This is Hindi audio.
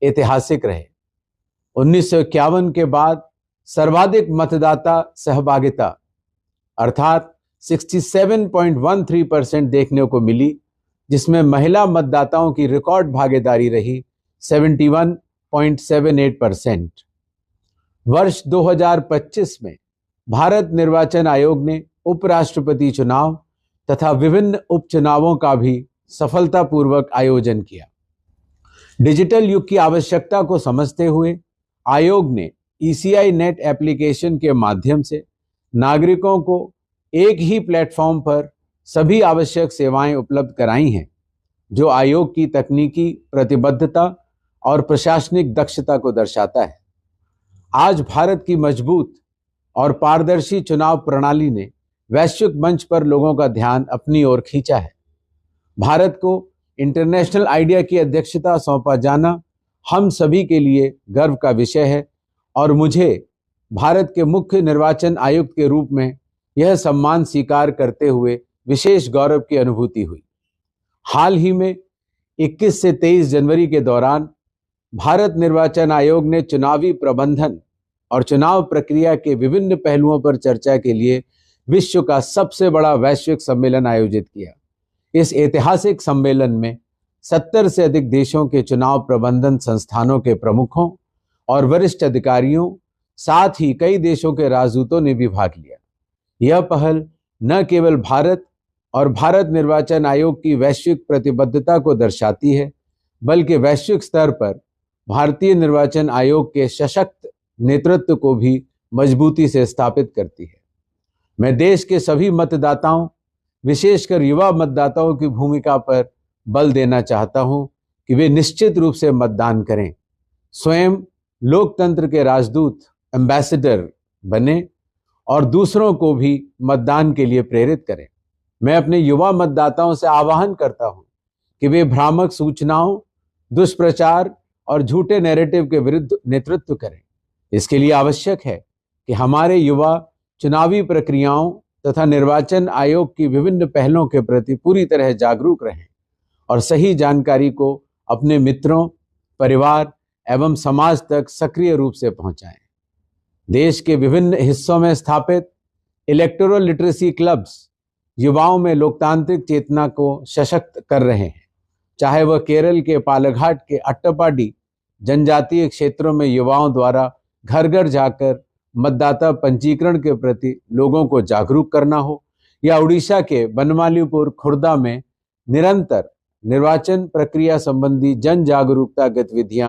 ऐतिहासिक रहे। 1951 के बाद सर्वाधिक मतदाता सहभागिता अर्थात 67.13% देखने को मिली, जिसमें महिला मतदाताओं की रिकॉर्ड भागीदारी रही 71.78%। वर्ष 2025 में भारत निर्वाचन आयोग ने उपराष्ट्रपति चुनाव तथा विभिन्न उपचुनावों का भी सफलतापूर्वक आयोजन किया। डिजिटल युग की आवश्यकता को समझते हुए आयोग ने ECI नेट एप्लीकेशन के माध्यम से नागरिकों को एक ही प्लेटफॉर्म पर सभी आवश्यक सेवाएं उपलब्ध कराई हैं, जो आयोग की तकनीकी प्रतिबद्धता और प्रशासनिक दक्षता को दर्शाता है। आज भारत की मजबूत और पारदर्शी चुनाव प्रणाली ने वैश्विक मंच पर लोगों का ध्यान अपनी ओर खींचा है। भारत को इंटरनेशनल आइडिया की अध्यक्षता सौंपा जाना हम सभी के लिए गर्व का विषय है और मुझे भारत के मुख्य निर्वाचन आयुक्त के रूप में यह सम्मान स्वीकार करते हुए विशेष गौरव की अनुभूति हुई। हाल ही में 21 से 23 जनवरी के दौरान भारत निर्वाचन आयोग ने चुनावी प्रबंधन और चुनाव प्रक्रिया के विभिन्न पहलुओं पर चर्चा के लिए विश्व का सबसे बड़ा वैश्विक सम्मेलन आयोजित किया। इस ऐतिहासिक सम्मेलन में 70 से अधिक देशों के चुनाव प्रबंधन संस्थानों के प्रमुखों और वरिष्ठ अधिकारियों, साथ ही कई देशों के राजदूतों ने भी भाग लिया। यह पहल न केवल भारत और भारत निर्वाचन आयोग की वैश्विक प्रतिबद्धता को दर्शाती है, बल्कि वैश्विक स्तर पर भारतीय निर्वाचन आयोग के सशक्त नेतृत्व को भी मजबूती से स्थापित करती है। मैं देश के सभी मतदाताओं, विशेषकर युवा मतदाताओं की भूमिका पर बल देना चाहता हूं कि वे निश्चित रूप से मतदान करें, स्वयं लोकतंत्र के राजदूत एम्बेसडर बने और दूसरों को भी मतदान के लिए प्रेरित करें। मैं अपने युवा मतदाताओं से आह्वान करता हूं कि वे भ्रामक सूचनाओं, दुष्प्रचार और झूठे नैरेटिव के विरुद्ध नेतृत्व करें। इसके लिए आवश्यक है कि हमारे युवा चुनावी प्रक्रियाओं तथा निर्वाचन आयोग की विभिन्न पहलों के प्रति पूरी तरह जागरूक रहें और सही जानकारी को अपने मित्रों, परिवार एवं समाज तक सक्रिय रूप से पहुंचाएं। देश के विभिन्न हिस्सों में स्थापित इलेक्टोरल लिटरेसी क्लब्स युवाओं में लोकतांत्रिक चेतना को सशक्त कर रहे हैं। चाहे वह केरल के पालघाट के अट्टापाडी जनजातीय क्षेत्रों में युवाओं द्वारा घर घर जाकर मतदाता पंजीकरण के प्रति लोगों को जागरूक करना हो, या उड़ीसा के बनमालीपुर खुर्दा में निरंतर निर्वाचन प्रक्रिया संबंधी जन जागरूकता गतिविधियां